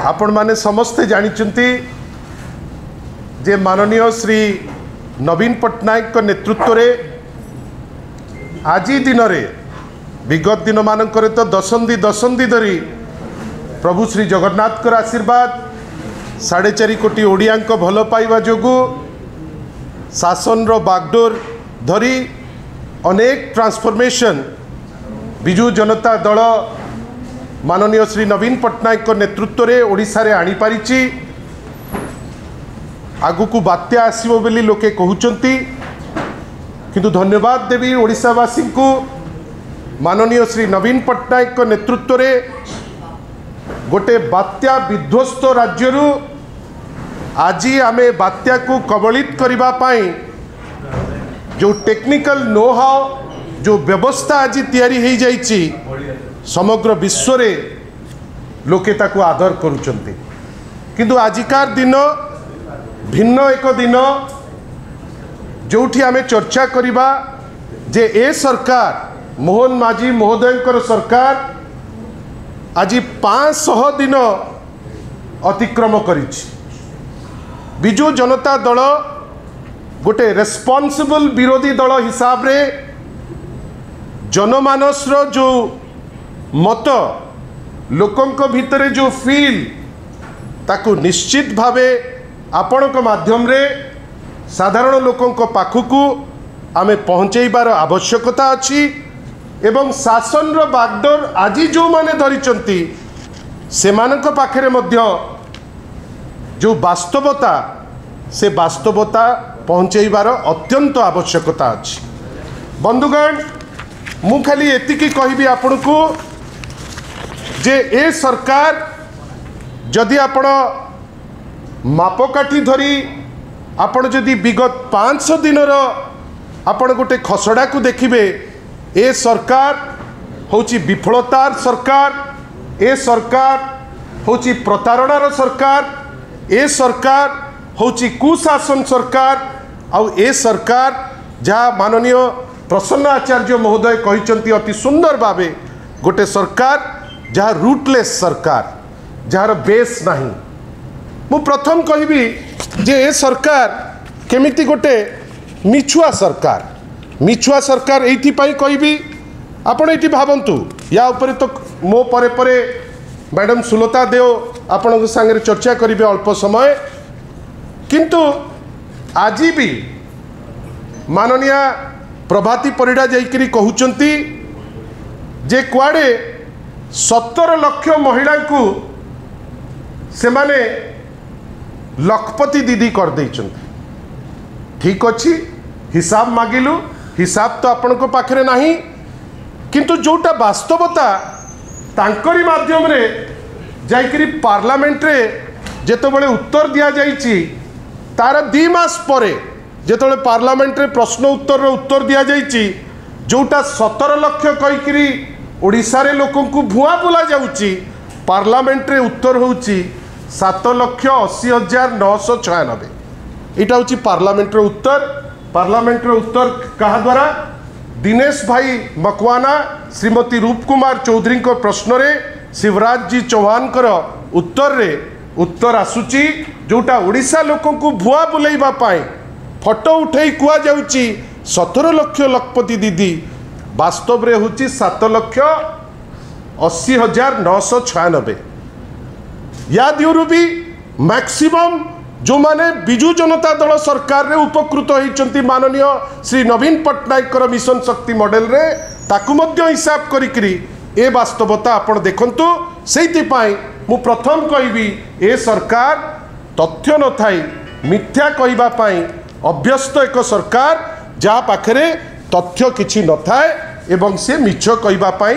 आपण माने समस्ते जानिचंती जे माननीय श्री नवीन पट्टनायक को नेतृत्व रे आज दिन रे विगत दिन मानकर तो दशंधि धरी प्रभु श्री जगन्नाथ कर आशीर्वाद 4.5 कोटी ओडिया भल पाइबा जोगु शासन रो बागडोर धरी अनेक ट्रांसफॉर्मेशन बिजु जनता दल माननीय श्री नवीन पट्टनायक को नेतृत्व रे ओडिशा रे आनी पारिछि। आगु को बात्या आसीबो बोली लोके कहउचंती किंतु धन्यवाद देवी ओडिशावासी को माननीय श्री नवीन पट्टनायक को नेतृत्व रे गोटे बात्या विध्वस्त राज्यरू आज आमे बात्या को कबलित करिबा पाई जो टेक्निकल नो हाउ जो व्यवस्था आज तैयारी हो जाइछि समग्र विश्व रे लोके ताको आदर करुचंती। किंतु आजिकार दिन भिन्न एक दिन जोठी आमे चर्चा करिबा जे ए सरकार मोहन माझी महोदय सरकार आज 500 दिन अतिक्रम करिछि। बिजु जनता दल गोटे रेस्पॉन्सिबल विरोधी दल हिसाब रे जनमानस रो जो मत लोकंक भितरे जो फील ताकू निश्चित भावे आपणक माध्यम रे साधारण लोकंक पाखुकू आमे पहुँचैबार आवश्यकता अछि एवं शासन रो बागडोर आज जो माने धरिचंती सेमानक पाखरे मध्य जो वास्तवता से वास्तवता पहुँचैबार अत्यंत आवश्यकता अछि। बंधुगण मु खाली एतिकी कहबी आपण को जे ए सरकार जदि आपण मापकाठी धरी आपण जदि विगत 500 दिन आपण गोटे खसड़ा को देखिबे ए सरकार होची विफलतार सरकार, ए सरकार होची प्रतारणार सरकार, ए सरकार होची कुशासन सरकार आउ ए सरकार जहाँ माननीय प्रसन्न आचार्य महोदय कहिचंती अति सुंदर भावे गोटे सरकार जहाँ रूटलेस सरकार जार बेस नहीं। मु प्रथम कहबी जे ए सरकार केमिति गोटे मिछुआ सरकार एथि पई कहबी आपण एथि भावंतु या ऊपर तो मो परे परे मैडम सुलता देव आपण संगे चर्चा करिवे अल्प समय। किंतु आज भी माननीय प्रभाती परिडा जाइकरी कहउचंती जे कुआडे 17 लाख महिला को से माने लखपति दीदी कर देइचंती। ठीक अच्छी हिसाब मागिलु हिसाब तो आपण को पाखरे नहीं किंतु जोटा वास्तवता तांकरी माध्यम रे जाइकरी पार्लियामेंट रे जेतबेले उत्तर दिया जाइछि तार 2 मास परे जेतबेले पार्लियामेंट रे प्रश्न उत्तर दिया जाइछि जोटा 17 लाख कहिकरी ओडिशा रे लोकन को भुआ बोला जाउछि पार्लियामेंट रे उत्तर होउछि 7,80,996। इटा होची पार्लियामेंट रे उत्तर कहा द्वारा दिनेश भाई मकवाना श्रीमती रूप कुमार चौधरी को प्रश्न रे शिवराज जी चौहान कर उत्तर आसुची जोटा ओडिशा लोकन को भुआ बुलेइबा पाई फोटो उठेई कुआ जाउची 17 लाख लखपति दीदी वास्तव रे होची 7,80,996। या दिउरु भी मैक्सिमम जो माने बिजु जनता दल सरकार रे उपकृत होइचंती माननीय श्री नवीन पट्टनायक कर मिशन शक्ति मॉडल रे ताकु मध्य हिसाब करिकरी ए वास्तवता आपण देखंतु। सेति पाई मु प्रथम कहबी ए सरकार तथ्य न थाई मिथ्या कहिबा पाई अभ्यस्त एक सरकार जा पाखरे तथ्य किछि न थाए एवं से मिछ कहिबा पाई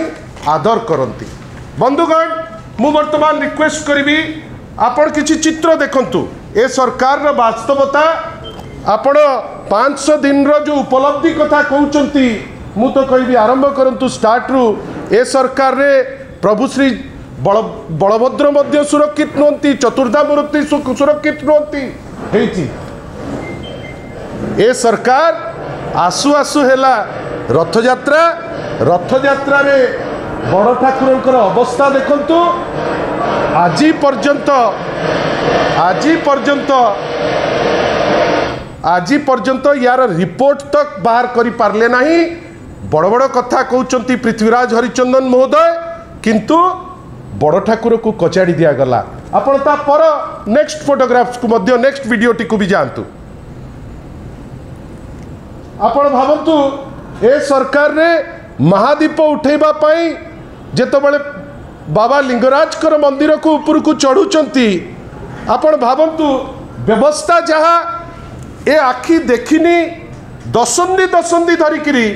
आदर करंती। बंधुगण मु वर्तमान रिक्वेस्ट करिबी आपण किछि चित्र देखंतु ए सरकार रो वास्तवता आपण 500 दिन रो जो उपलब्धि कथा कहउचंती मु तो कहबी आरंभ करंतु स्टार्ट रु ए सरकार रे प्रभु श्री बलभद्र मध्य सुरक्षित नुहंती चतुर्धा मूर्ति सुरक्षित नुहंती हेची ए सरकार आसु आसु हेला रथ यात्रा रे बड़ ठाकुरंकर अवस्था देखंतु आज पर्यंत यार रिपोर्ट तक बाहर करि पारले नहीं। बड़ बड़ कथा कहउचंती पृथ्वीराज हरिचंदन महोदय, किंतु बड़ ठाकुर को कचाड़ी दिया गला। आपण ता पर नेक्स्ट फोटोग्राफ्स को मध्य नेक्स्ट वीडियोटी को भी जानतु। आपण भावंतु ए सरकार रे महादीप उठेबा पाई जेतबेले बाबा लिंगराजकर मंदिर को ऊपर को चढ़ुचंती, आपण भावंतु व्यवस्था जहा ए आखि देखिनी दशंदी दशंदी धरिकी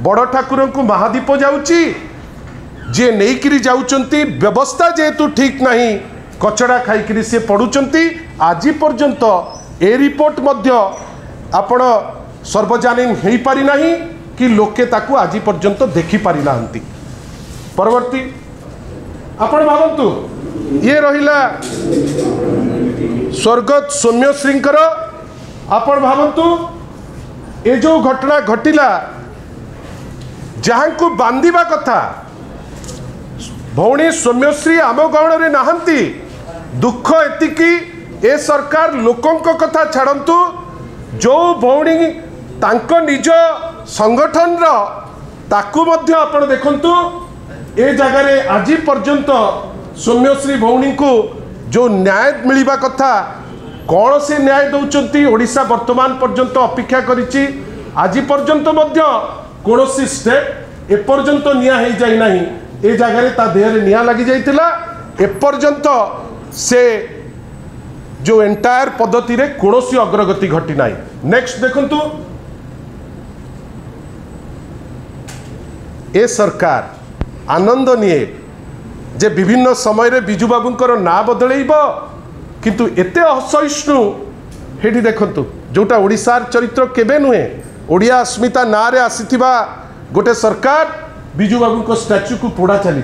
बड़ ठाकुर को महादीप जाउची जे नहींकि जाउचंती, व्यवस्था जेहेतु ठीक नहीं कचड़ा खाई से पड़ुचंती। आज पर्यंत ए रिपोर्ट मध्य आपण सर्वजनीन हो पारि नहीं कि लोके ताकू आज पर्यंत देखि पारि नाहंती। परवर्ती आपण भावंतु ये रहिला स्वर्गत सौम्यश्रींकर। आपण भावंतु ए जो घटना घटिला जहां को बांधिबा कथा भौणी सौम्यश्री आम गहण रे नाहंती। दुख एतिकी ए सरकार लोकों कथा छाड़ंतु, जो भौणी तांको निज संगठन रो ताकू मध्य आपण देखंतु ए जगह रे आज पर्यंत सौम्यश्री भौणी को जो न्याय मिलवा कथा कौन से न्याय दौरान ओडिशा वर्तमान पर्यंत अपेक्षा करिछि। आज पर्यंत मध्य कौन सी स्टेप एपर्यंत निया हो जाई नहीं। ए जगह ता देह निया लगी जाइतिला, एपर्यंत से जो एंटायर पद्धति रे कौन सी अग्रगति घटी नाही। नेक्स्ट देखंतु ए सरकार आनंद निये जे विभिन्न समय रे बिजू बाबूंकर ना बदलैब, किंतु एते असहिष्णु हेठी देखंतु जोटा ओडिशार चरित्र केबे नुहे। ओडिया अस्मिता ना रे आसीथिबा गोटे सरकार बिजू बाबू को स्टैच्यू को पोड़ा चली।